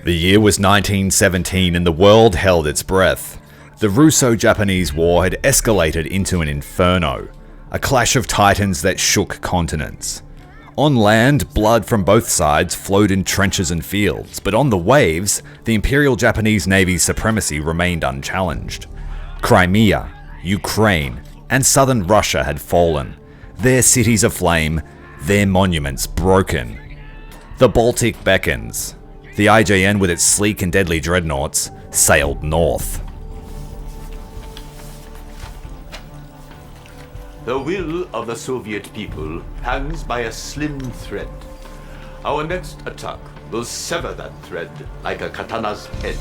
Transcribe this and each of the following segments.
The year was 1917 and the world held its breath. The Russo-Japanese War had escalated into an inferno, a clash of titans that shook continents. On land, blood from both sides flowed in trenches and fields, but on the waves, the Imperial Japanese Navy's supremacy remained unchallenged. Crimea, Ukraine, and southern Russia had fallen, their cities aflame, their monuments broken. The Baltic beckons. The IJN, with its sleek and deadly dreadnoughts, sailed north. The will of the Soviet people hangs by a slim thread. Our next attack will sever that thread like a katana's edge.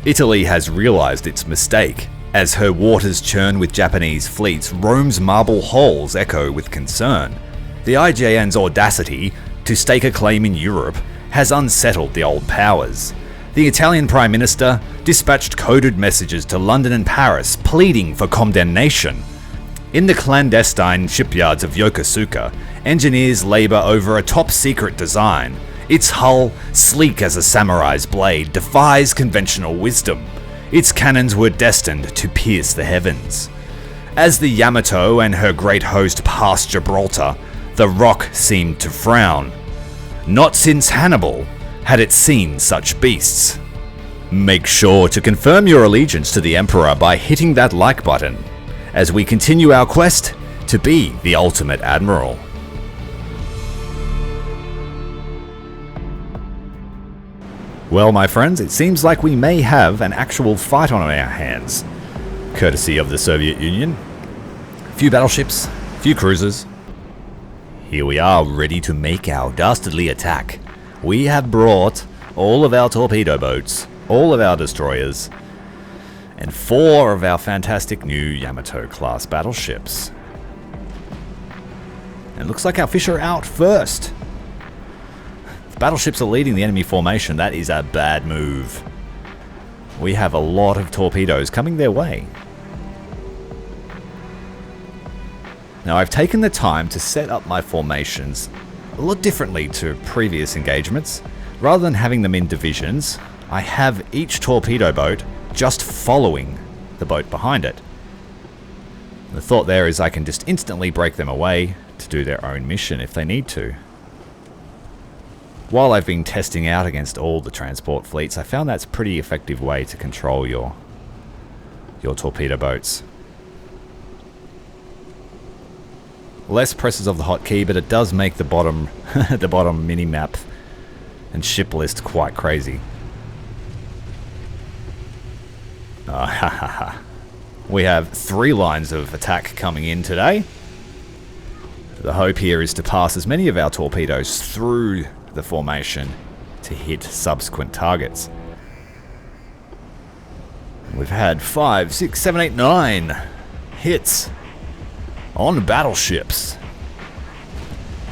Italy has realized its mistake. As her waters churn with Japanese fleets, Rome's marble halls echo with concern. The IJN's audacity to stake a claim in Europe has unsettled the old powers. The Italian Prime Minister dispatched coded messages to London and Paris pleading for condemnation. In the clandestine shipyards of Yokosuka, engineers labour over a top-secret design. Its hull, sleek as a samurai's blade, defies conventional wisdom. Its cannons were destined to pierce the heavens. As the Yamato and her great host passed Gibraltar, the Rock seemed to frown. Not since Hannibal had it seen such beasts. Make sure to confirm your allegiance to the Emperor by hitting that like button, as we continue our quest to be the ultimate admiral. Well, my friends, it seems like we may have an actual fight on our hands, courtesy of the Soviet Union. A few battleships, a few cruisers. Here we are, ready to make our dastardly attack. We have brought all of our torpedo boats, all of our destroyers, and 4 of our fantastic new Yamato-class battleships. And it looks like our fish are out first. If battleships are leading the enemy formation, that is a bad move. We have a lot of torpedoes coming their way. Now, I've taken the time to set up my formations a lot differently to previous engagements. Rather than having them in divisions, I have each torpedo boat just following the boat behind it. The thought there is I can just instantly break them away to do their own mission if they need to. While I've been testing out against all the transport fleets, I found that's a pretty effective way to control your torpedo boats. Less presses of the hotkey, but it does make the bottom the bottom mini-map and ship list quite crazy. We have 3 lines of attack coming in today. The hope here is to pass as many of our torpedoes through the formation to hit subsequent targets. We've had 5, 6, 7, 8, 9 hits on battleships.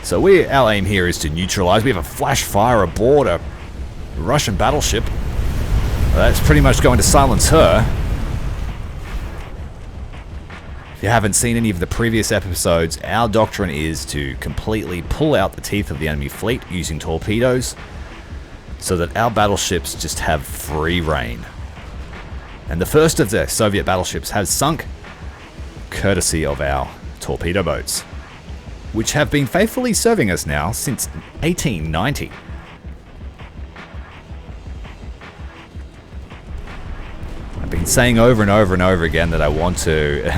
So our aim here is to neutralize. We have a flash fire aboard a Russian battleship. That's pretty much going to silence her. If you haven't seen any of the previous episodes, our doctrine is to completely pull out the teeth of the enemy fleet using torpedoes so that our battleships just have free reign. And the first of the Soviet battleships has sunk, courtesy of our torpedo boats, which have been faithfully serving us now since 1890. I've been saying over and over and over again that I want to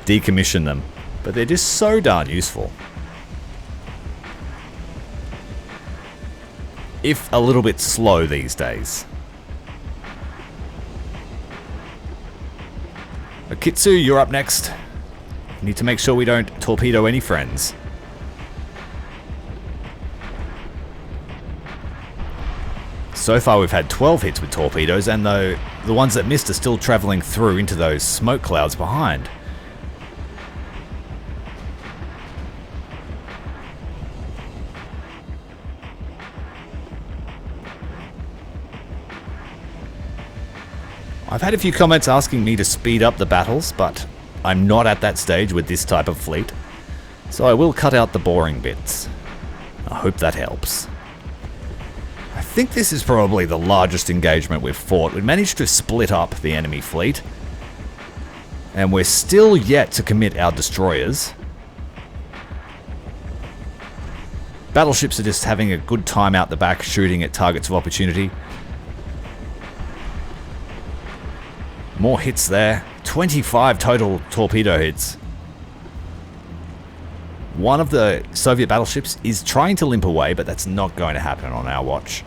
decommission them, but they're just so darn useful. If a little bit slow these days. Kitsu, you're up next. Need to make sure we don't torpedo any friends. So far we've had 12 hits with torpedoes, and the ones that missed are still travelling through into those smoke clouds behind. I've had a few comments asking me to speed up the battles, but I'm not at that stage with this type of fleet, so I will cut out the boring bits. I hope that helps. I think this is probably the largest engagement we've fought. We managed to split up the enemy fleet. And we're still yet to commit our destroyers. Battleships are just having a good time out the back, shooting at targets of opportunity. More hits there. 25 total torpedo hits. One of the Soviet battleships is trying to limp away, but that's not going to happen on our watch.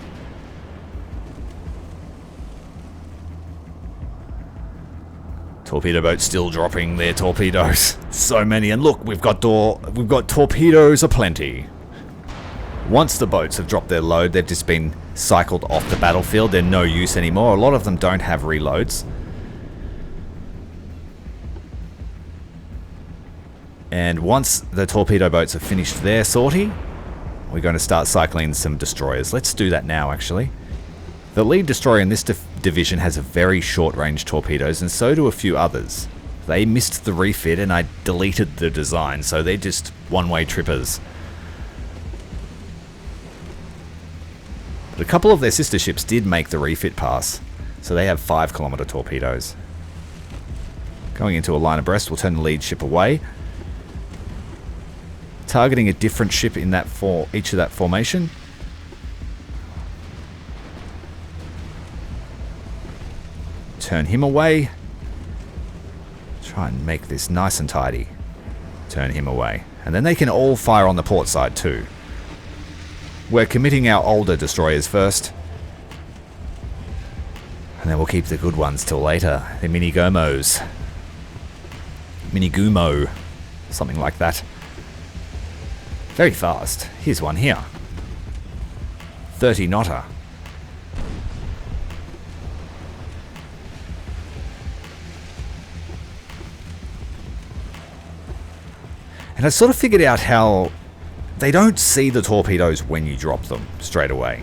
Torpedo boats still dropping their torpedoes. So many, and look, we've got torpedoes aplenty. Once the boats have dropped their load, they've just been cycled off the battlefield. They're no use anymore. A lot of them don't have reloads. And once the torpedo boats have finished their sortie, we're going to start cycling some destroyers. Let's do that now, actually. The lead destroyer in this division has a very short-range torpedoes, and so do a few others. They missed the refit, and I deleted the design, so they're just one-way trippers. But a couple of their sister ships did make the refit pass, so they have 5-kilometer torpedoes. Going into a line abreast, we'll turn the lead ship away. Targeting a different ship in that each of that formation. Turn him away. Try and make this nice and tidy. Turn him away. And then they can all fire on the port side too. We're committing our older destroyers first. And then we'll keep the good ones till later. The mini-gomos. Mini-gumo. Something like that. Very fast. Here's one here. 30 knotter. And I sort of figured out how they don't see the torpedoes when you drop them straight away,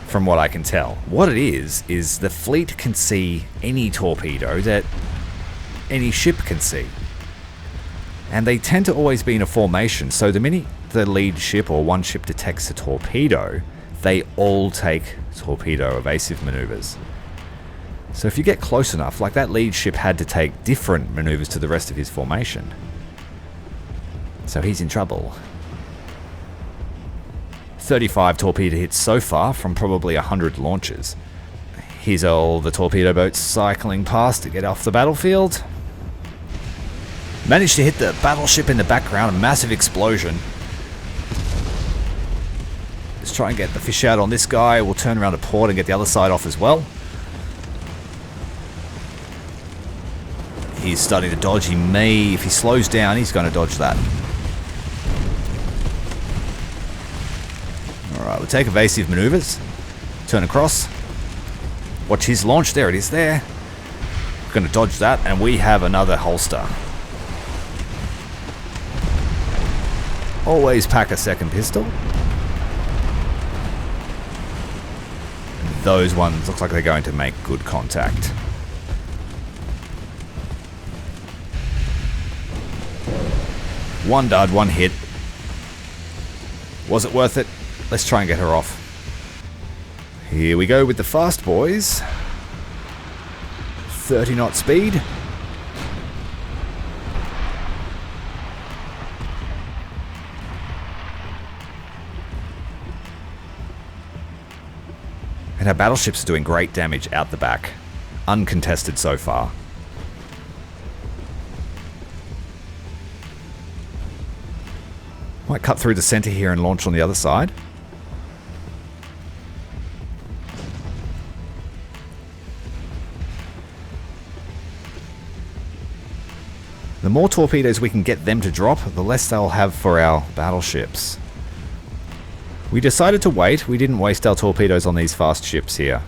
from what I can tell. What it is the fleet can see any torpedo that any ship can see. And they tend to always be in a formation, so the minute the lead ship or one ship detects a torpedo, they all take torpedo evasive maneuvers. So if you get close enough, like that lead ship had to take different maneuvers to the rest of his formation. So he's in trouble. 35 torpedo hits so far from probably 100 launches. Here's all the torpedo boats cycling past to get off the battlefield. Managed to hit the battleship in the background, a massive explosion. Let's try and get the fish out on this guy. We'll turn around to port and get the other side off as well. He's starting to dodge. He may, if he slows down, he's going to dodge that. Alright, we'll take evasive maneuvers. Turn across. Watch his launch. There it is there. We're going to dodge that, and we have another holster. Always pack a second pistol. Those ones look like they're going to make good contact. One dud, one hit. Was it worth it? Let's try and get her off. Here we go with the fast boys. 30 knot speed. And our battleships are doing great damage out the back. Uncontested so far. Might cut through the center here and launch on the other side. The more torpedoes we can get them to drop, the less they'll have for our battleships. We decided to wait. We didn't waste our torpedoes on these fast ships here.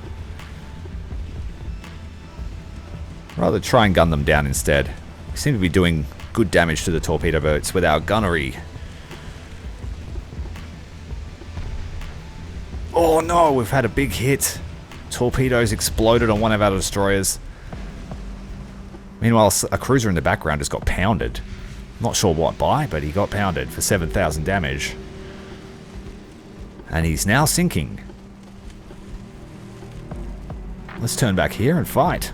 Rather try and gun them down instead. We seem to be doing good damage to the torpedo boats with our gunnery. Oh no, we've had a big hit. Torpedoes exploded on one of our destroyers. Meanwhile, a cruiser in the background just got pounded. Not sure what by, but he got pounded for 7,000 damage. And he's now sinking. Let's turn back here and fight.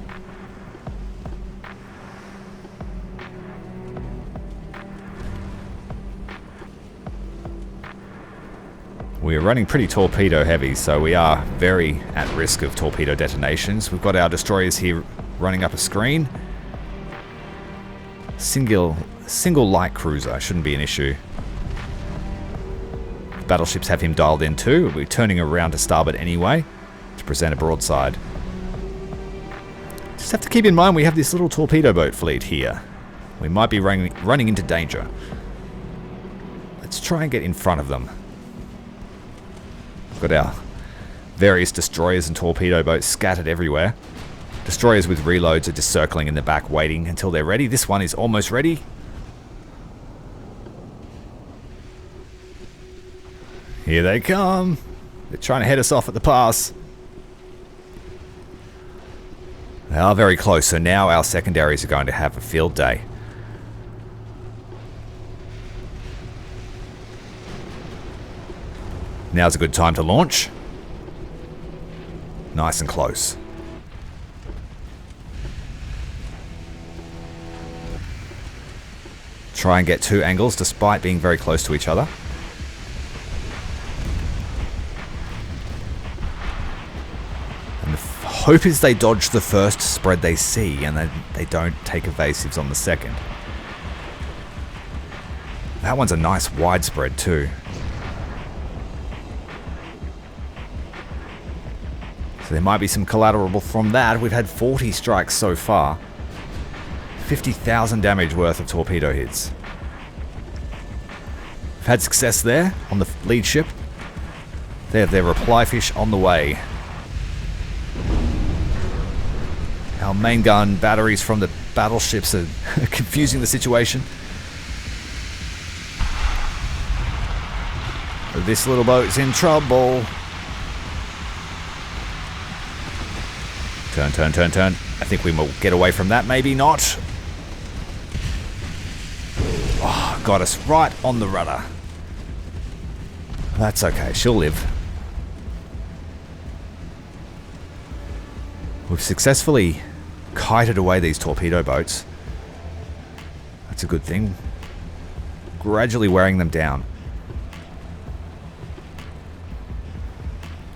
We're running pretty torpedo heavy, so we are very at risk of torpedo detonations. We've got our destroyers here running up a screen. Single light cruiser shouldn't be an issue. Battleships have him dialed in too. We're turning around to starboard anyway to present a broadside. Just have to keep in mind we have this little torpedo boat fleet here. We might be running into danger. Let's try and get in front of them. We've got our various destroyers and torpedo boats scattered everywhere. Destroyers with reloads are just circling in the back waiting until they're ready. This one is almost ready. Here they come. They're trying to head us off at the pass. They are very close, so now our secondaries are going to have a field day. Now's a good time to launch. Nice and close. Try and get 2 angles despite being very close to each other. And the hope is they dodge the first spread they see and then they don't take evasives on the second. That one's a nice wide spread too. So there might be some collateral from that. We've had 40 strikes so far. 50,000 damage worth of torpedo hits. We've had success there on the lead ship. They have their reply fish on the way. Our main gun batteries from the battleships are confusing the situation. This little boat's in trouble. Turn, turn, turn, turn. I think we will get away from that. Maybe not. Oh, got us right on the rudder. That's okay. She'll live. We've successfully kited away these torpedo boats. That's a good thing. Gradually wearing them down.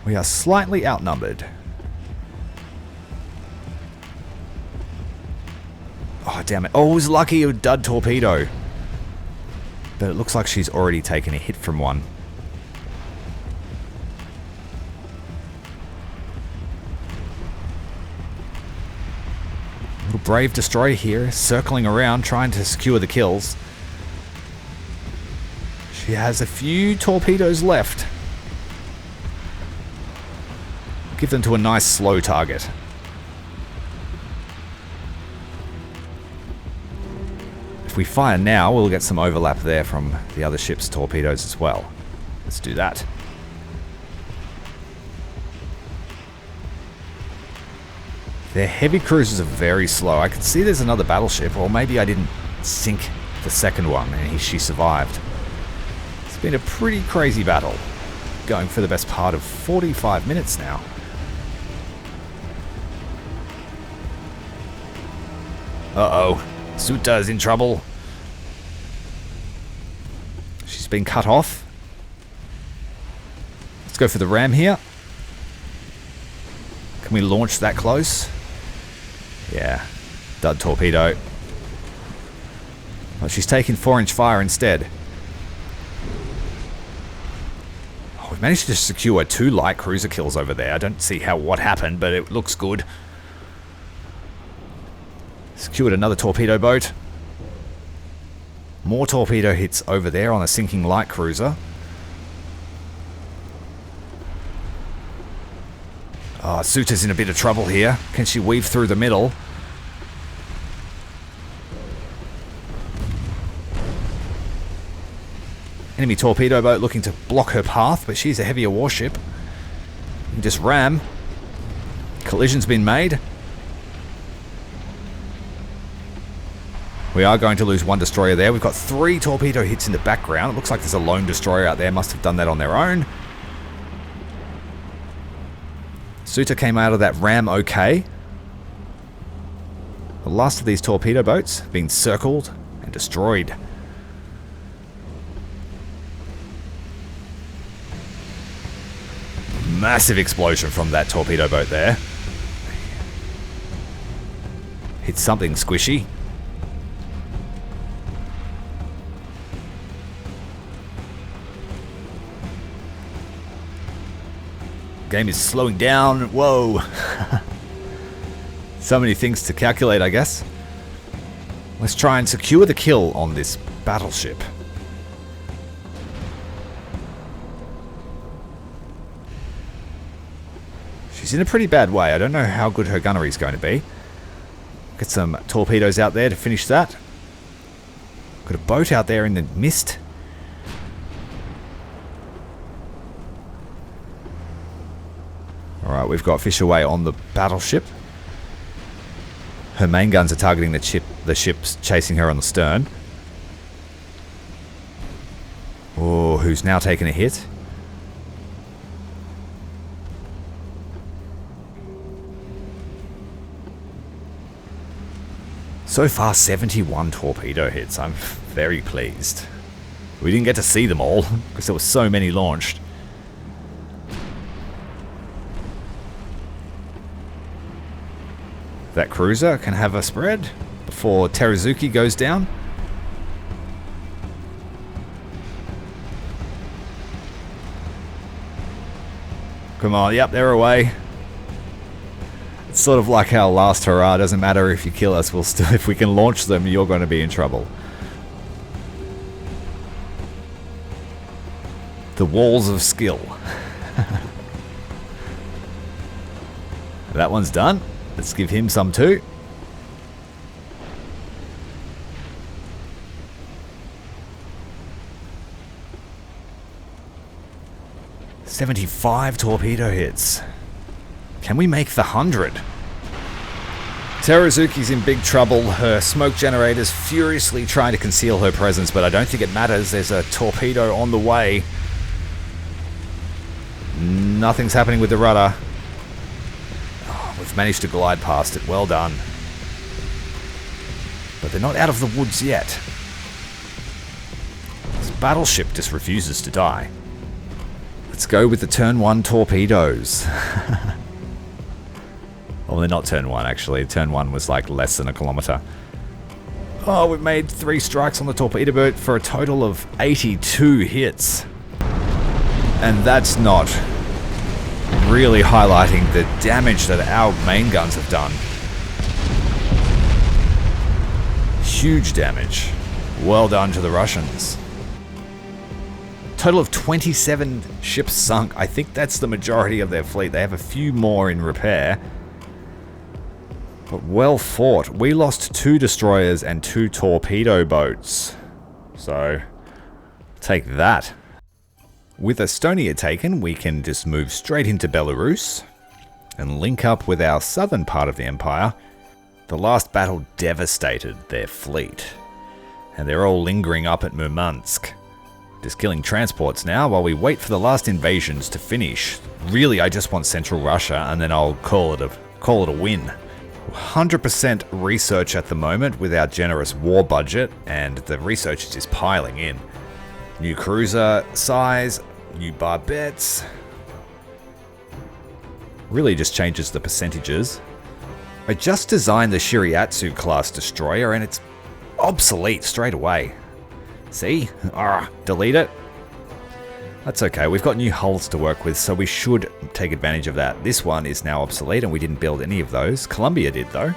We are slightly outnumbered. Oh, damn it. Oh, it was lucky a dud torpedo. But it looks like she's already taken a hit from one. Little brave destroyer here, circling around, trying to secure the kills. She has a few torpedoes left. Give them to a nice slow target. If we fire now, we'll get some overlap there from the other ship's torpedoes as well. Let's do that. Their heavy cruisers are very slow. I can see there's another battleship, or maybe I didn't sink the second one and she survived. It's been a pretty crazy battle, going for the best part of 45 minutes now. Uh-oh. Suta's in trouble. She's been cut off. Let's go for the ram here. Can we launch that close? Yeah. Dud torpedo. Well, she's taking 4-inch fire instead. Oh, we've managed to secure 2 light cruiser kills over there. I don't see what happened, but it looks good. Secured another torpedo boat. More torpedo hits over there on a sinking light cruiser. Oh, Suta's in a bit of trouble here. Can she weave through the middle? Enemy torpedo boat looking to block her path, but she's a heavier warship. You can just ram. Collision's been made. We are going to lose 1 destroyer there. We've got 3 torpedo hits in the background. It looks like there's a lone destroyer out there. Must have done that on their own. Suta came out of that ram okay. The last of these torpedo boats being circled and destroyed. Massive explosion from that torpedo boat there. Hit something squishy. Game is slowing down. Whoa. So many things to calculate, I guess. Let's try and secure the kill on this battleship. She's in a pretty bad way. I don't know how good her gunnery is going to be. Get some torpedoes out there to finish that. Got a boat out there in the mist. Alright, we've got fish away on the battleship. Her main guns are targeting the ships chasing her on the stern. Oh, who's now taken a hit? So far, 71 torpedo hits. I'm very pleased. We didn't get to see them all because there were so many launched. That cruiser can have a spread before Teruzuki goes down. Come on, yep, they're away. It's sort of like our last hurrah. Doesn't matter if you kill us, we'll still, if we can launch them, you're going to be in trouble. The walls of skill. That one's done. Let's give him some too. "75 torpedo hits. Can we make the 100? Teruzuki's in big trouble. Her smoke generator's furiously trying to conceal her presence, but I don't think it matters. There's a torpedo on the way. Nothing's happening with the rudder. Oh, we've managed to glide past it. Well done. But they're not out of the woods yet. This battleship just refuses to die. Let's go with the turn 1 torpedoes. Well, they're not turn 1 actually. Turn 1 was like less than a kilometer. Oh, we've made 3 strikes on the torpedo boat for a total of 82 hits. And that's not really highlighting the damage that our main guns have done. Huge damage. Well done to the Russians. Total of 27 ships sunk. I think that's the majority of their fleet. They have a few more in repair. But well fought. We lost 2 destroyers and 2 torpedo boats. So, take that. With Estonia taken, we can just move straight into Belarus and link up with our southern part of the empire. The last battle devastated their fleet, and they're all lingering up at Murmansk. Just killing transports now while we wait for the last invasions to finish. Really, I just want Central Russia, and then I'll call it a win. 100% research at the moment with our generous war budget, and the research is just piling in. New cruiser size, new barbettes. Really just changes the percentages. I just designed the Shiriatsu class destroyer and it's obsolete straight away. See? Delete it. That's okay, we've got new hulls to work with, so we should take advantage of that. This one is now obsolete and we didn't build any of those. Columbia did though.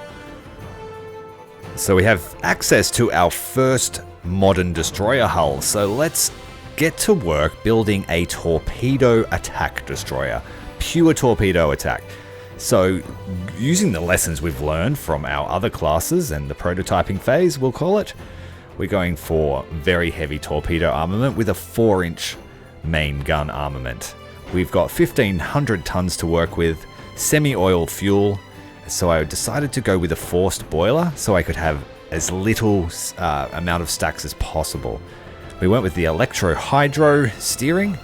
So we have access to our first modern destroyer hull, so let's get to work building a torpedo attack destroyer. Pure torpedo attack. So using the lessons we've learned from our other classes and the prototyping phase, we'll call it, we're going for very heavy torpedo armament with a 4-inch main gun armament. We've got 1,500 tons to work with, semi-oil fuel, so I decided to go with a forced boiler so I could have as little amount of stacks as possible. We went with the electro-hydro steering.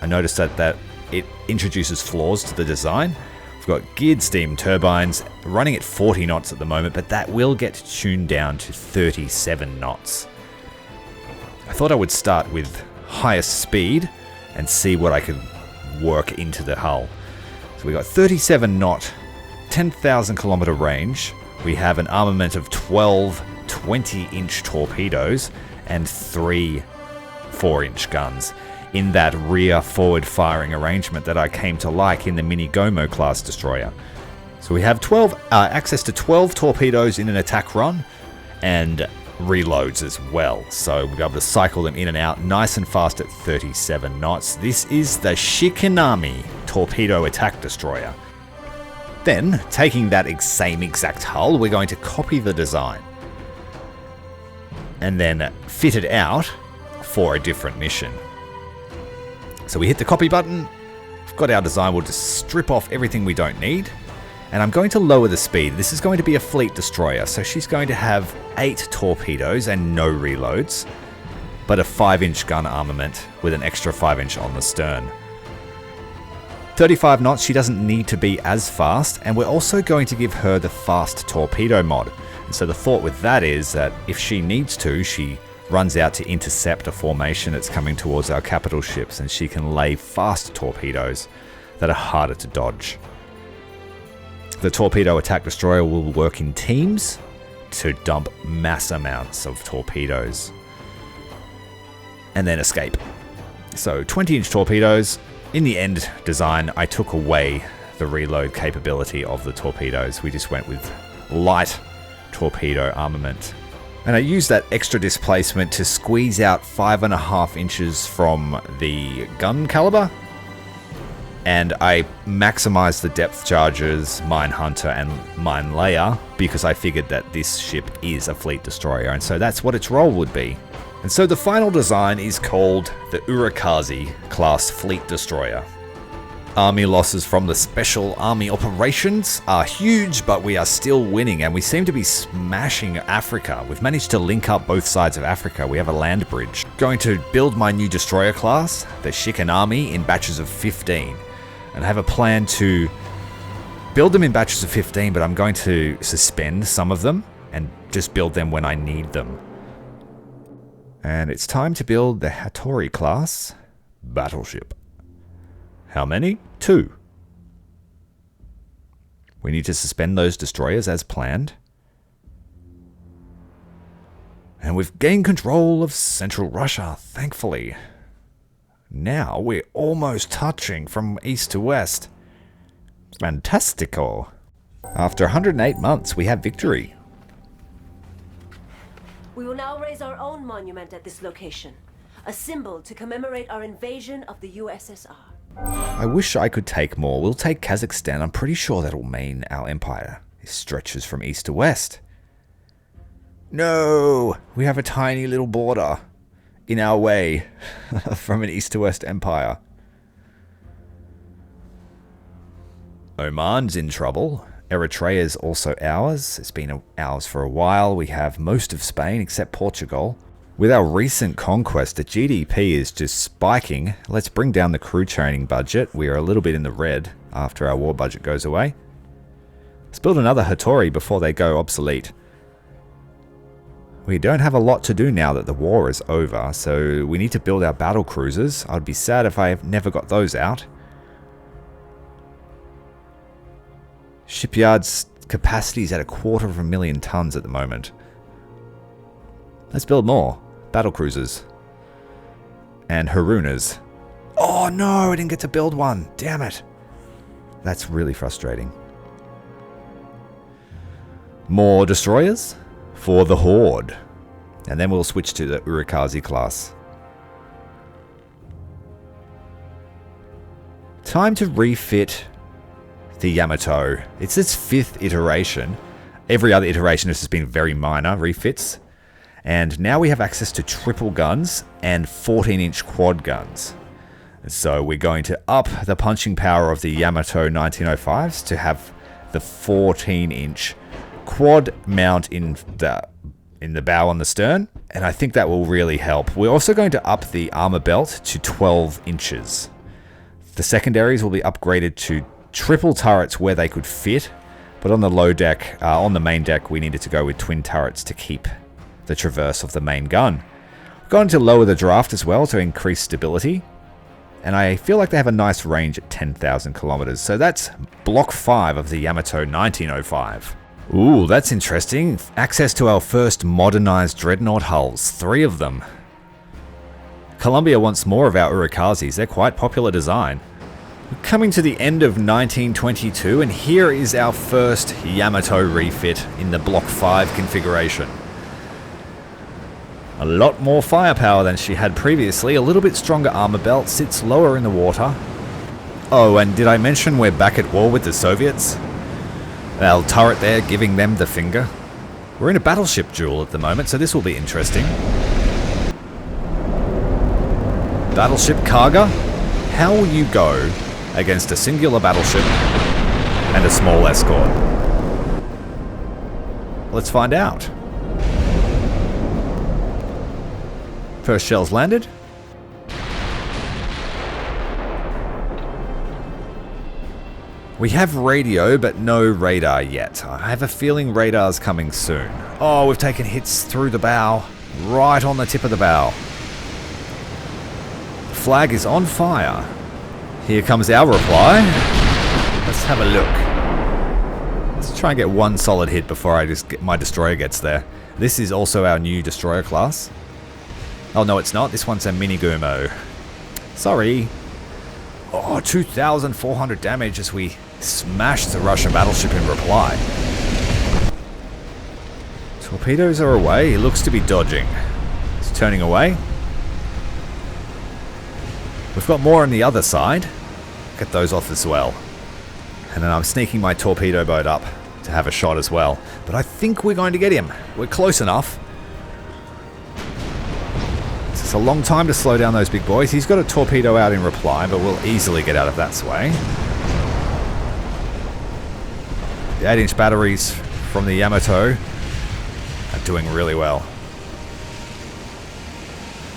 I noticed that it introduces flaws to the design. We've got geared steam turbines running at 40 knots at the moment, but that will get tuned down to 37 knots. I thought I would start with highest speed and see what I could work into the hull. So we got 37 knot, 10,000 kilometer range. We have an armament of 12 20-inch torpedoes and 3 4-inch guns in that rear forward firing arrangement that I came to like in the Mini Gomo class destroyer. So we have access to 12 torpedoes in an attack run and reloads as well. So we'll be able to cycle them in and out nice and fast at 37 knots. This is the Shikinami torpedo attack destroyer. Then, taking that same exact hull, we're going to copy the design and then fit it out for a different mission. So we hit the copy button, we've got our design, we'll just strip off everything we don't need, and I'm going to lower the speed. This is going to be a fleet destroyer, so she's going to have 8 torpedoes and no reloads, but a 5-inch gun armament with an extra 5-inch on the stern. 35 knots, she doesn't need to be as fast, and we're also going to give her the fast torpedo mod. And so the thought with that is that if she needs to, she runs out to intercept a formation that's coming towards our capital ships, and she can lay fast torpedoes that are harder to dodge. The torpedo attack destroyer will work in teams to dump mass amounts of torpedoes and then escape. So 20-inch torpedoes. In the end design, I took away the reload capability of the torpedoes. We just went with light torpedo armament. And I used that extra displacement to squeeze out 5.5 inches from the gun caliber. And I maximized the depth charges, mine hunter, and mine layer because I figured that this ship is a fleet destroyer, and so that's what its role would be. And so the final design is called the Urikazi class fleet destroyer. Army losses from the Special Army operations are huge, but we are still winning, and we seem to be smashing Africa. We've managed to link up both sides of Africa. We have a land bridge. Going to build my new destroyer class, the Shikinami, in batches of 15. And I have a plan to build them in batches of 15, but I'm going to suspend some of them and just build them when I need them. And it's time to build the Hattori class battleship. How many? 2. We need to suspend those destroyers as planned. And we've gained control of central Russia, thankfully. Now we're almost touching from east to west. Fantastico. After 108 months, we have victory. We will now raise our own monument at this location, a symbol to commemorate our invasion of the USSR. I wish I could take more. We'll take Kazakhstan. I'm pretty sure that'll mean our empire stretches from east to west. No! We have a tiny little border in our way from an east to west empire. Oman's in trouble. Eritrea's also ours. It's been ours for a while. We have most of Spain except Portugal. With our recent conquest, the GDP is just spiking. Let's bring down the crew training budget. We are a little bit in the red after our war budget goes away. Let's build another Hattori before they go obsolete. We don't have a lot to do now that the war is over, so we need to build our battle cruisers. I'd be sad if I never got those out. Shipyard's capacity is at 250,000 tons at the moment. Let's build more battle cruisers. And Harunas. Oh no, I didn't get to build one. Damn it. That's really frustrating. More destroyers for the Horde. And then we'll switch to the Urikazi class. Time to refit the Yamato. It's its 5th iteration. Every other iteration has just been very minor refits. And now we have access to triple guns and 14-inch quad guns. So we're going to up the punching power of the Yamato 1905s to have the 14-inch quad mount in the bow on the stern. And I think that will really help. We're also going to up the armor belt to 12 inches. The secondaries will be upgraded to triple turrets where they could fit, but on the low deck, on the main deck, we needed to go with twin turrets to keep the traverse of the main gun. We've gone to lower the draft as well to increase stability, and I feel like they have a nice range at 10,000 kilometers. So that's Block 5 of the Yamato 1905. Ooh, that's interesting. Access to our first modernized dreadnought hulls, 3 of them. Columbia wants more of our Urikazes. They're quite popular design. We're coming to the end of 1922, and here is our first Yamato refit in the Block 5 configuration. A lot more firepower than she had previously, a little bit stronger armor belt, sits lower in the water. Oh, and did I mention we're back at war with the Soviets? Our turret there giving them the finger. We're in a battleship duel at the moment, so this will be interesting. Battleship Kaga, how will you go against a singular battleship and a small escort? Let's find out. First shells landed. We have radio, but no radar yet. I have a feeling radar's coming soon. Oh, we've taken hits through the bow, right on the tip of the bow. The flag is on fire. Here comes our reply. Let's have a look. Let's try and get one solid hit before my destroyer gets there. This is also our new destroyer class. Oh, no, it's not. This one's a mini Gumo. Sorry. Oh, 2,400 damage as we smash the Russian battleship in reply. Torpedoes are away. He looks to be dodging. He's turning away. We've got more on the other side. Get those off as well. And then I'm sneaking my torpedo boat up to have a shot as well. But I think we're going to get him. We're close enough. It's a long time to slow down those big boys. He's got a torpedo out in reply, but we'll easily get out of that sway. The 8-inch batteries from the Yamato are doing really well.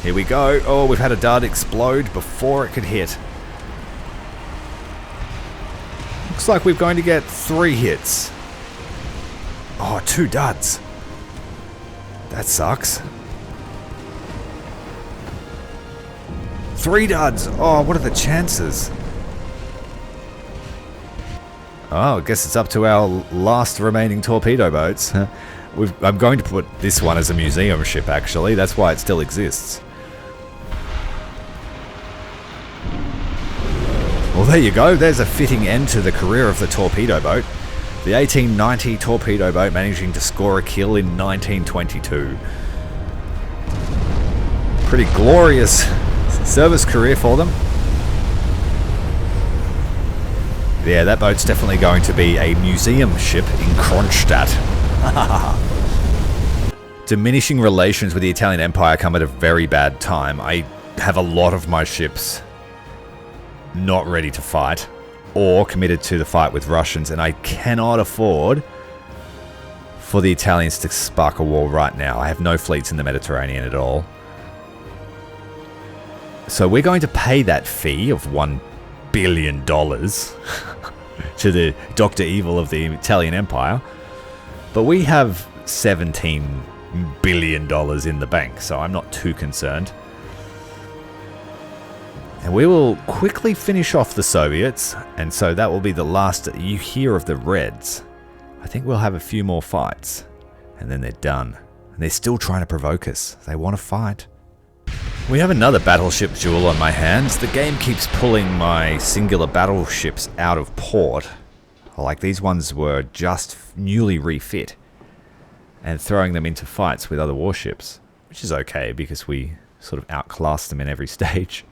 Here we go. Oh, we've had a dud explode before it could hit. Looks like we're going to get 3 hits. Oh, 2 duds. That sucks. 3 duds. Oh, what are the chances? Oh, I guess it's up to our last remaining torpedo boats. I'm going to put this one as a museum ship, actually. That's why it still exists. Well, there you go. There's a fitting end to the career of the torpedo boat. The 1890 torpedo boat managing to score a kill in 1922. Pretty glorious service career for them. Yeah, that boat's definitely going to be a museum ship in Kronstadt. Diminishing relations with the Italian Empire come at a very bad time. I have a lot of my ships not ready to fight or committed to the fight with Russians, and I cannot afford for the Italians to spark a war right now. I have no fleets in the Mediterranean at all. So we're going to pay that fee of $1 billion to the Dr. Evil of the Italian Empire. But we have $17 billion in the bank, so I'm not too concerned. And we will quickly finish off the Soviets, and so that will be the last that you hear of the Reds. I think we'll have a few more fights, and then they're done. And they're still trying to provoke us. They want to fight. We have another battleship duel on my hands. The game keeps pulling my singular battleships out of port. Like these ones were just newly refit. And throwing them into fights with other warships. Which is okay because we sort of outclass them in every stage.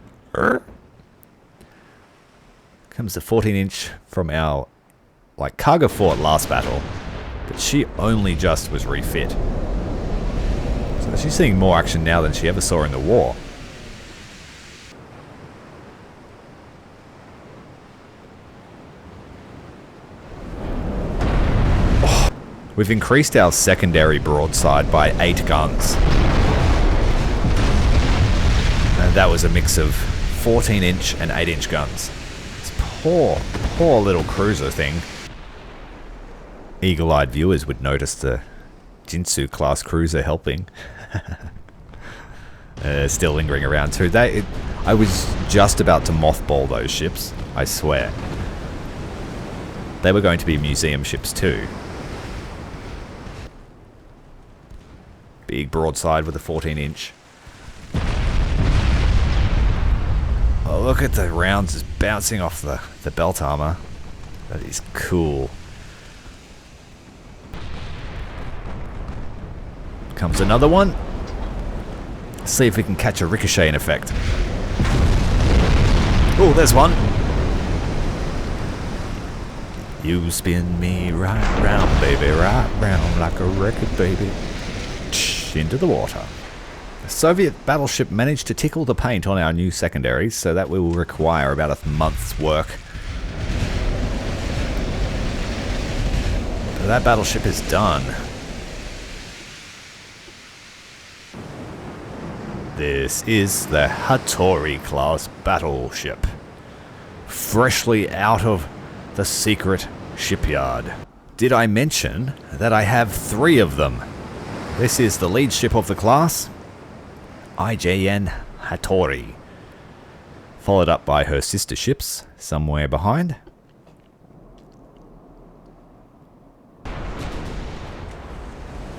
Comes the 14-inch from our Kaga fought last battle. But she only just was refit. So she's seeing more action now than she ever saw in the war. Oh, we've increased our secondary broadside by 8 guns. And that was a mix of 14-inch and 8-inch guns. Let's Poor little cruiser thing. Eagle-eyed viewers would notice the Jinsu class cruiser helping. Still lingering around too. I was just about to mothball those ships, I swear. They were going to be museum ships too. Big broadside with a 14-inch. Oh, look at the rounds just bouncing off the belt armor. That is cool. Comes another one. Let's see if we can catch a ricochet in effect. Oh, there's one. You spin me right round, baby, right round like a record, baby. Into the water. The Soviet battleship managed to tickle the paint on our new secondaries, so that will require about a month's work. But that battleship is done. This is the Hattori class battleship, freshly out of the secret shipyard. Did I mention that I have 3 of them? This is the lead ship of the class, IJN Hattori, followed up by her sister ships somewhere behind.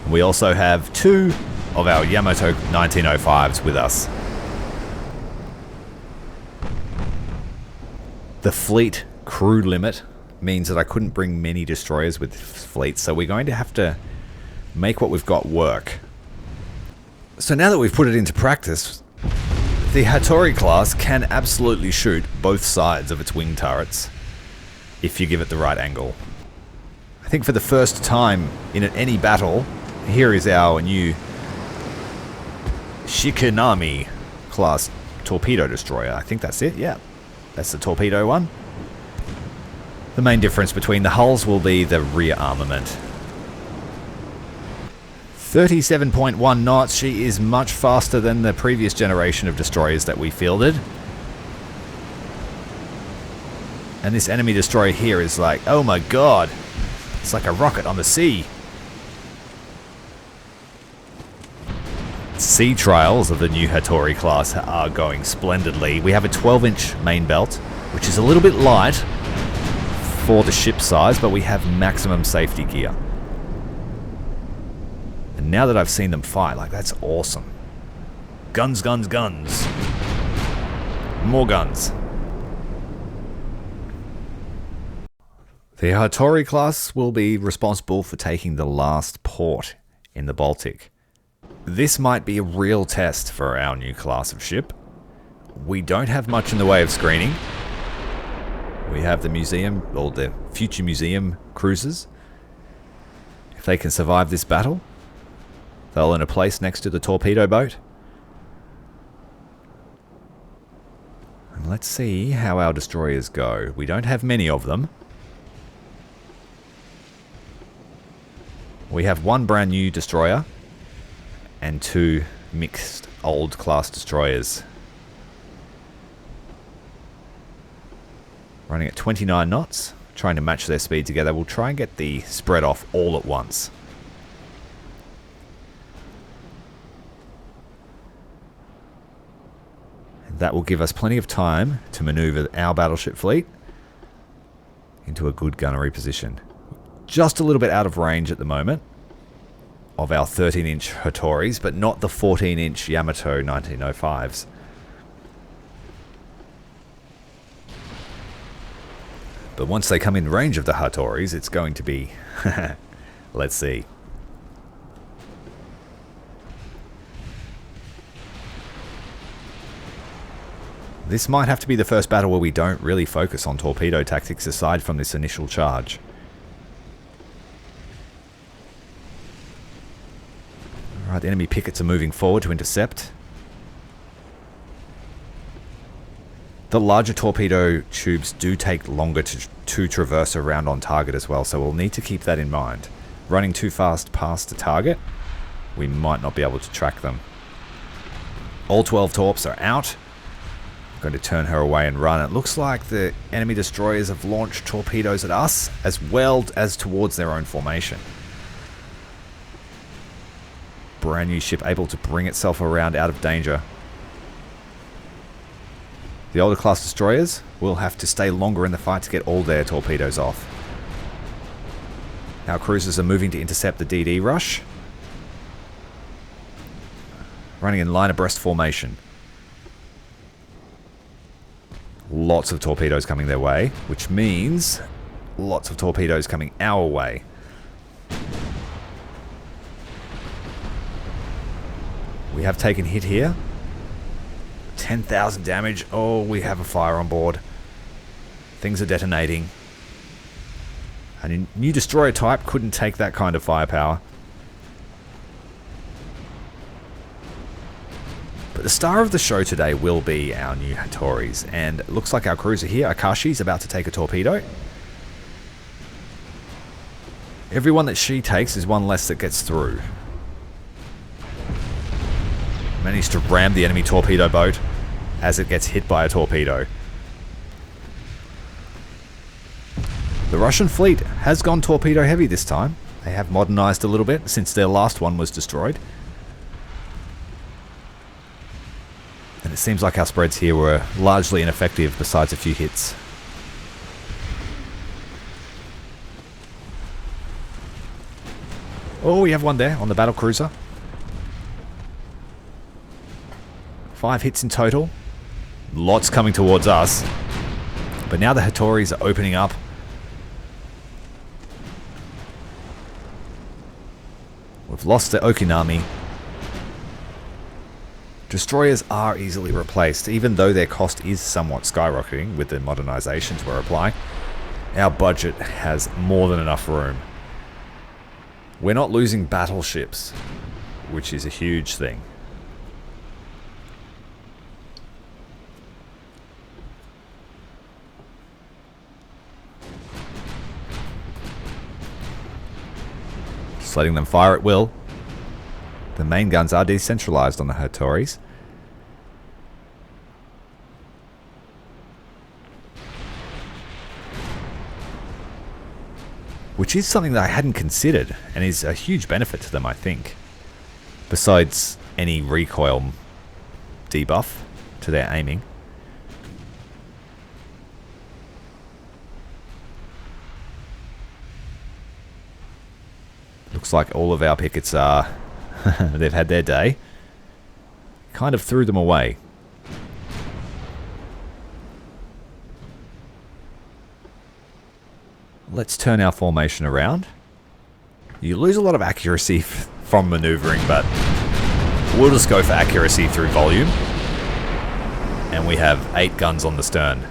We also have 2 of our Yamato 1905s with us. The fleet crew limit means that I couldn't bring many destroyers with fleets, so we're going to have to make what we've got work. So now that we've put it into practice, the Hattori class can absolutely shoot both sides of its wing turrets if you give it the right angle. I think for the first time in any battle, here is our new Shikinami class torpedo destroyer. I think that's it, yeah. That's the torpedo one. The main difference between the hulls will be the rear armament. 37.1 knots, she is much faster than the previous generation of destroyers that we fielded. And this enemy destroyer here is like, oh my god, it's like a rocket on the sea. Sea trials of the new Hattori class are going splendidly. We have a 12-inch main belt, which is a little bit light for the ship size, but we have maximum safety gear. And now that I've seen them fight, like, that's awesome. Guns, guns, guns. More guns. The Hattori class will be responsible for taking the last port in the Baltic. This might be a real test for our new class of ship. We don't have much in the way of screening. We have the museum, or the future museum cruisers. If they can survive this battle, they'll earn a place next to the torpedo boat. And let's see how our destroyers go. We don't have many of them. We have 1 brand new destroyer and 2 mixed old class destroyers. Running at 29 knots, trying to match their speed together. We'll try and get the spread off all at once. And that will give us plenty of time to maneuver our battleship fleet into a good gunnery position. Just a little bit out of range at the moment of our 13-inch Hattoris, but not the 14-inch Yamato 1905s. But once they come in range of the Hattoris, it's going to be... let's see. This might have to be the first battle where we don't really focus on torpedo tactics aside from this initial charge. Alright, the enemy pickets are moving forward to intercept. The larger torpedo tubes do take longer to traverse around on target as well, so we'll need to keep that in mind. Running too fast past the target, we might not be able to track them. All 12 torps are out. Going to turn her away and run. It looks like the enemy destroyers have launched torpedoes at us as well as towards their own formation. Brand new ship able to bring itself around out of danger. The older class destroyers will have to stay longer in the fight to get all their torpedoes off. Our cruisers are moving to intercept the DD rush. Running in line abreast formation. Lots of torpedoes coming their way, which means lots of torpedoes coming our way. We have taken hit here. 10,000 damage. Oh, we have a fire on board. Things are detonating. A new destroyer type couldn't take that kind of firepower. But the star of the show today will be our new Hattoris, and it looks like our cruiser here, Akashi, is about to take a torpedo. Every one that she takes is one less that gets through. Managed to ram the enemy torpedo boat as it gets hit by a torpedo. The Russian fleet has gone torpedo heavy this time. They have modernized a little bit since their last one was destroyed. And it seems like our spreads here were largely ineffective besides a few hits. Oh, we have one there on the battle cruiser. 5 hits in total. Lots coming towards us. But now the Hattoris are opening up. We've lost the Shikinami. Destroyers are easily replaced, even though their cost is somewhat skyrocketing with the modernizations we're applying. Our budget has more than enough room. We're not losing battleships, which is a huge thing. Just letting them fire at will. The main guns are decentralized on the Hattoris. Which is something that I hadn't considered, and is a huge benefit to them, I think. Besides any recoil debuff to their aiming. Looks like all of our pickets are... they've had their day. Kind of threw them away. Let's turn our formation around. You lose a lot of accuracy from maneuvering, but we'll just go for accuracy through volume. And we have 8 guns on the stern.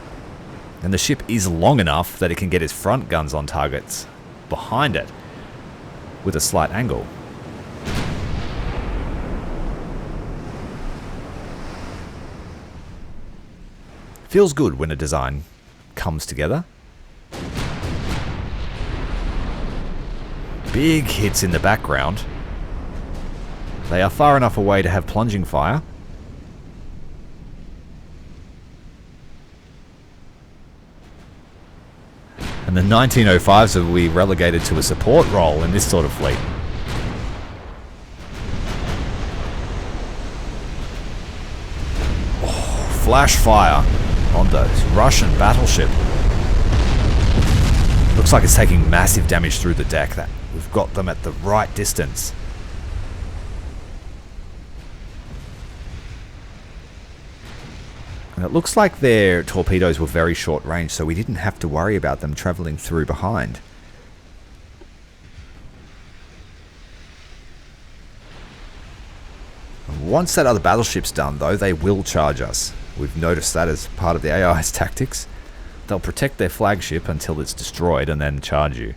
And the ship is long enough that it can get its front guns on targets behind it with a slight angle. Feels good when a design comes together. Big hits in the background. They are far enough away to have plunging fire. And the 1905s will be relegated to a support role in this sort of fleet. Oh, flash fire on the Russian battleship. Looks like it's taking massive damage through the deck. That we've got them at the right distance. And it looks like their torpedoes were very short range, so we didn't have to worry about them traveling through behind. And once that other battleship's done, though, they will charge us. We've noticed that as part of the AI's tactics. They'll protect their flagship until it's destroyed and then charge you.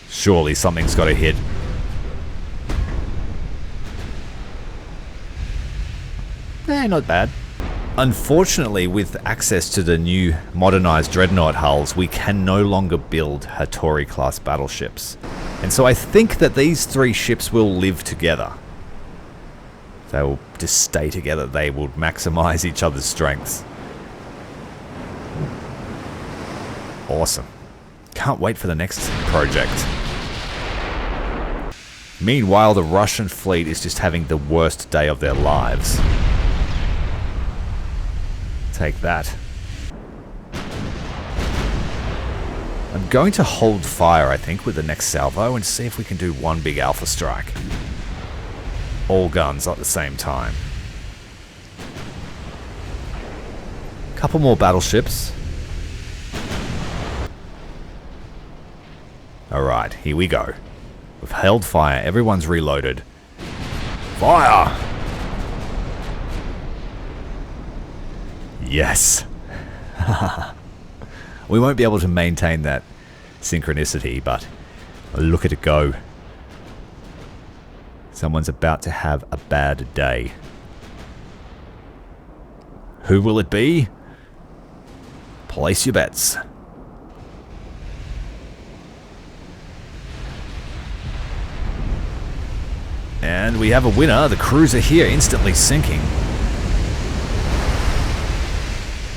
Surely something's got to hit. Not bad. Unfortunately, with access to the new modernized Dreadnought hulls, we can no longer build Hattori class battleships. And so I think that these 3 ships will live together. They will just stay together. They will maximize each other's strengths. Awesome. Can't wait for the next project. Meanwhile, the Russian fleet is just having the worst day of their lives. Take that. I'm going to hold fire, I think, with the next salvo and see if we can do one big alpha strike. All guns at the same time. Couple more battleships. Alright, here we go. We've held fire, everyone's reloaded. Fire! Yes. We won't be able to maintain that synchronicity, but look at it go. Someone's about to have a bad day. Who will it be? Place your bets. And we have a winner. The cruiser here instantly sinking.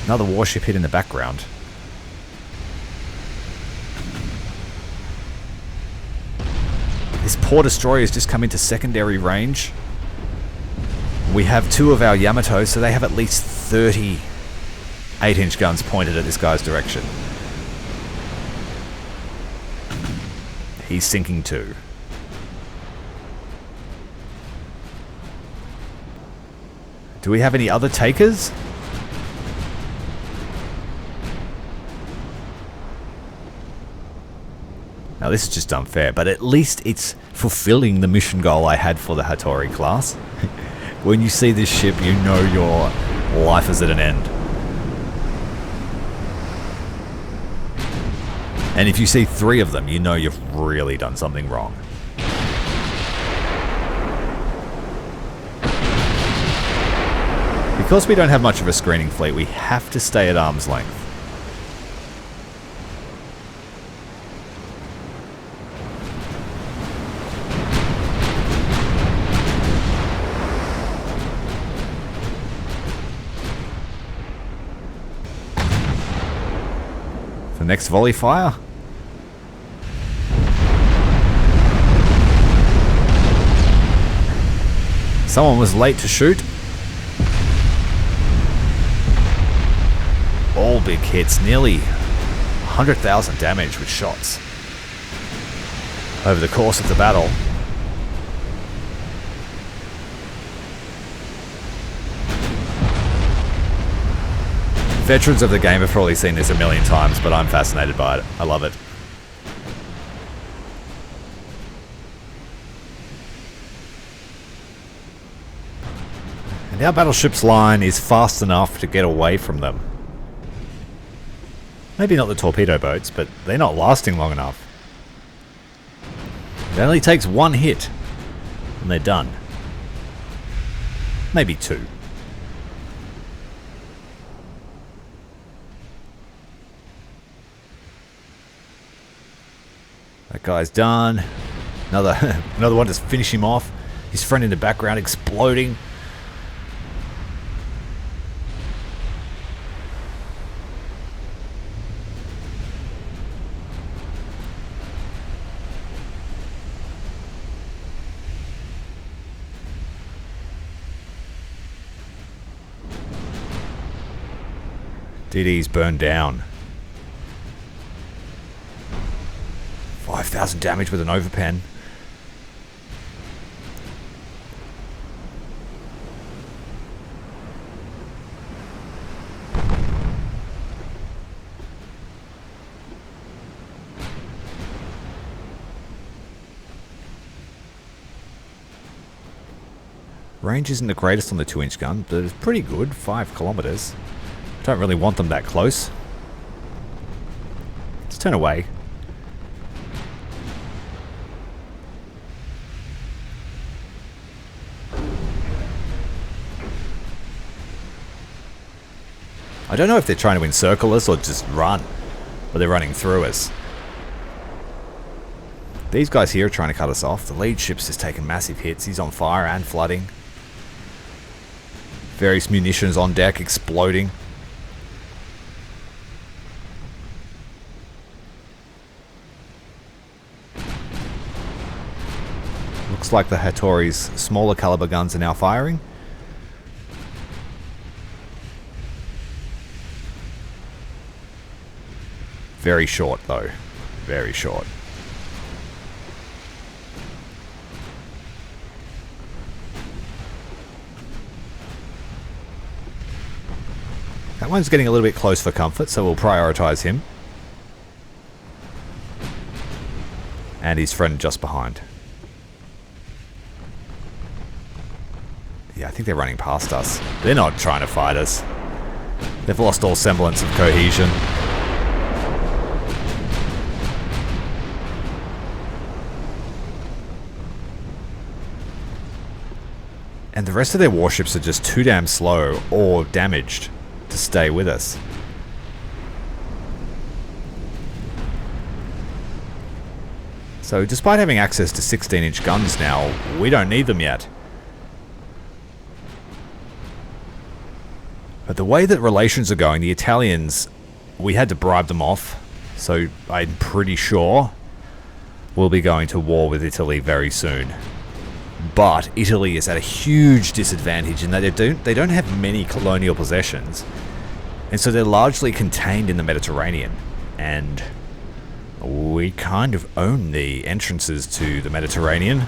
Another warship hit in the background. This poor destroyer has just come into secondary range. We have 2 of our Yamato, so they have at least 30 8-inch guns pointed at this guy's direction. He's sinking too. Do we have any other takers? Now this is just unfair, but at least it's fulfilling the mission goal I had for the Hattori class. When you see this ship, you know your life is at an end. And if you see 3 of them, you know you've really done something wrong. Because we don't have much of a screening fleet, we have to stay at arm's length. The next volley fire. Someone was late to shoot. All big hits, nearly 100,000 damage with shots over the course of the battle. Veterans of the game have probably seen this a million times, but I'm fascinated by it. I love it. And our battleship's line is fast enough to get away from them. Maybe not the torpedo boats, but they're not lasting long enough. It only takes 1 hit, and they're done. Maybe 2. That guy's done. Another one to finish him off. His friend in the background exploding. DD's burned down. 5,000 damage with an overpen. Range isn't the greatest on the 2-inch gun, but it's pretty good, 5 kilometers. Don't really want them that close. Let's turn away. I don't know if they're trying to encircle us or just run, but they're running through us. These guys here are trying to cut us off. The lead ship's just taking massive hits. He's on fire and flooding. Various munitions on deck exploding. Looks like the Hattori's smaller caliber guns are now firing. Very short though. Very short. That one's getting a little bit close for comfort, so we'll prioritize him. And his friend just behind. Yeah, I think they're running past us. They're not trying to fight us. They've lost all semblance of cohesion. And the rest of their warships are just too damn slow or damaged to stay with us. So despite having access to 16-inch guns now, we don't need them yet. But the way that relations are going, the Italians, we had to bribe them off. So I'm pretty sure we'll be going to war with Italy very soon. But Italy is at a huge disadvantage in that they don't have many colonial possessions. And so they're largely contained in the Mediterranean. And we kind of own the entrances to the Mediterranean,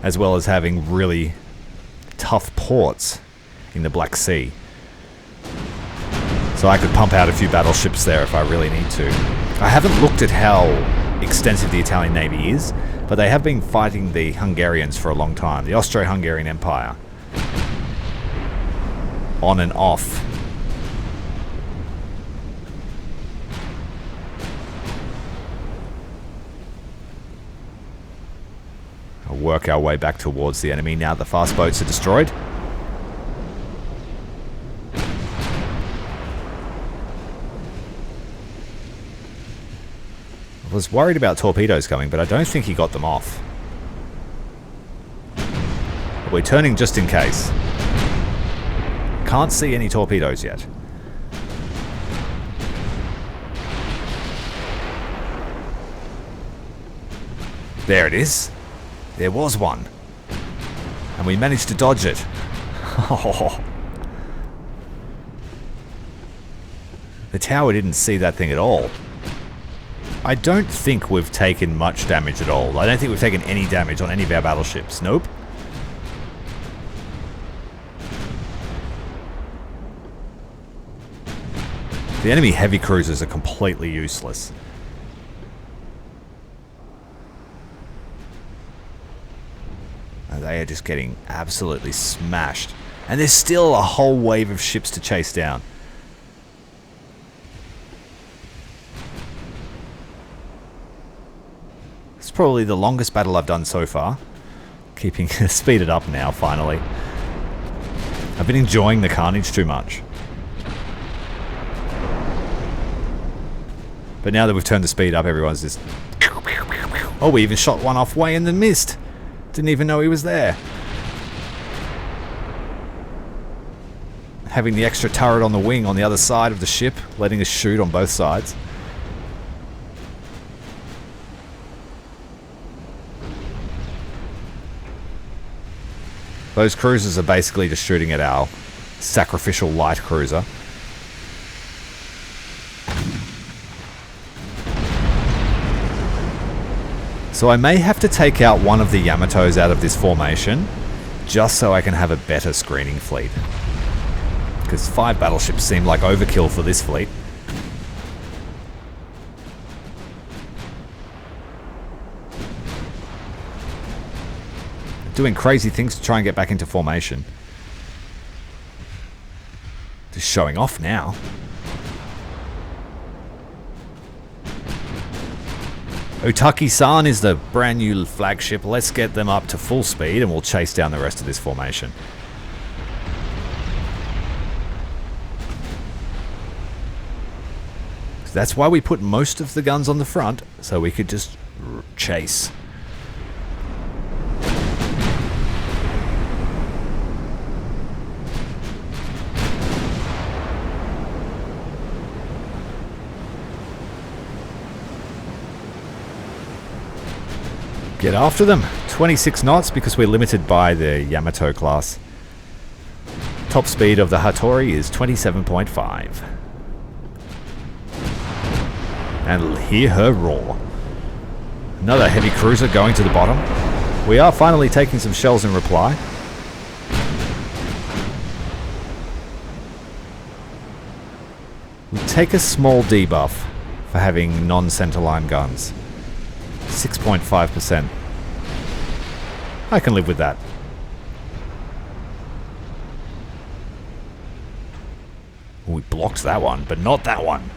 as well as having really tough ports in the Black Sea. So I could pump out a few battleships there if I really need to. I haven't looked at how extensive the Italian Navy is, but they have been fighting the Hungarians for a long time. The Austro-Hungarian Empire. On and off. I'll work our way back towards the enemy now the fast boats are destroyed. I was worried about torpedoes coming, but I don't think he got them off. We're turning just in case. Can't see any torpedoes yet. There it is. There was one. And we managed to dodge it. The tower didn't see that thing at all. I don't think we've taken much damage at all. I don't think we've taken any damage on any of our battleships. Nope. The enemy heavy cruisers are completely useless. They are just getting absolutely smashed. And there's still a whole wave of ships to chase down. It's probably the longest battle I've done so far. Keeping speeded up now, finally. I've been enjoying the carnage too much. But now that we've turned the speed up, everyone's just... Oh, we even shot one off way in the mist. Didn't even know he was there. Having the extra turret on the wing on the other side of the ship, letting us shoot on both sides. Those cruisers are basically just shooting at our sacrificial light cruiser. So I may have to take out one of the Yamatos out of this formation, just so I can have a better screening fleet. Because 5 battleships seem like overkill for this fleet. Doing crazy things to try and get back into formation. Just showing off now. Otaki-san is the brand new flagship. Let's get them up to full speed and we'll chase down the rest of this formation. So that's why we put most of the guns on the front, so we could just chase. Get after them. 26 knots because we're limited by the Yamato class. Top speed of the Hattori is 27.5. And hear her roar. Another heavy cruiser going to the bottom. We are finally taking some shells in reply. We take a small debuff for having non-centerline guns. 6.5%. I can live with that. We blocked that one, but not that one.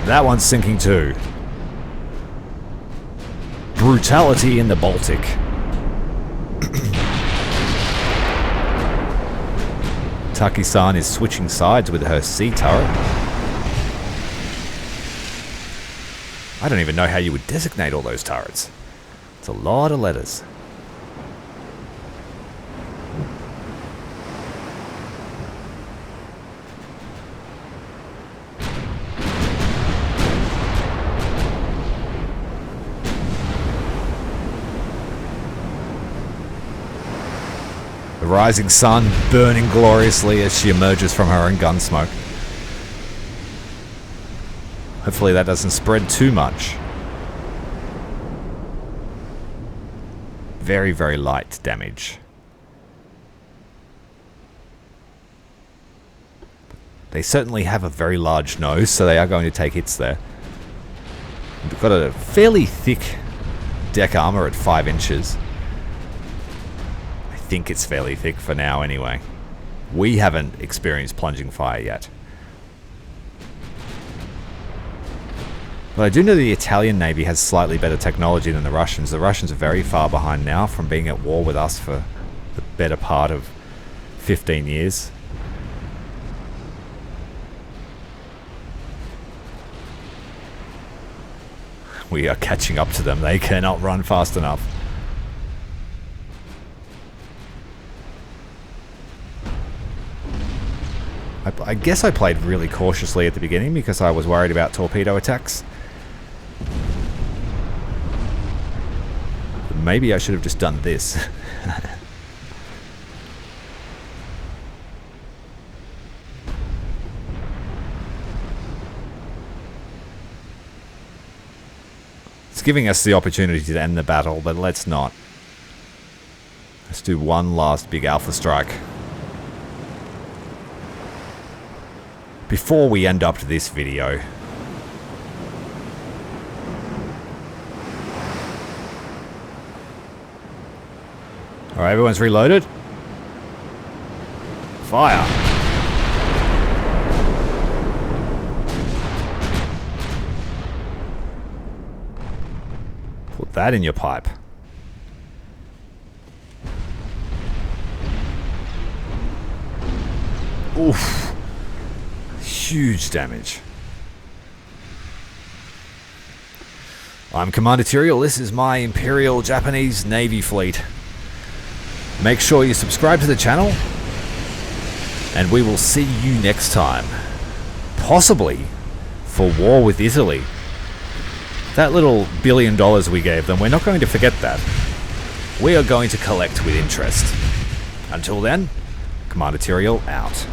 That one's sinking too. Brutality in the Baltic. Taki-san is switching sides with her sea turret. I don't even know how you would designate all those turrets. It's a lot of letters. The rising sun burning gloriously as she emerges from her own gun smoke. Hopefully that doesn't spread too much. Very, very light damage. They certainly have a very large nose, so they are going to take hits there. We've got a fairly thick deck armor at 5 inches. I think it's fairly thick for now anyway. We haven't experienced plunging fire yet. But I do know the Italian Navy has slightly better technology than the Russians. The Russians are very far behind now from being at war with us for the better part of 15 years. We are catching up to them. They cannot run fast enough. I guess I played really cautiously at the beginning because I was worried about torpedo attacks. Maybe I should have just done this. It's giving us the opportunity to end the battle, but let's not. Let's do one last big alpha strike. Before we end up to this video. Alright, everyone's reloaded. Fire. Put that in your pipe. Oof. Huge damage. I'm Commander Tyrael. This is my Imperial Japanese Navy fleet. Make sure you subscribe to the channel, and we will see you next time. Possibly for war with Italy. That little $1 billion we gave them, we're not going to forget that. We are going to collect with interest. Until then, Commander Tyrael out.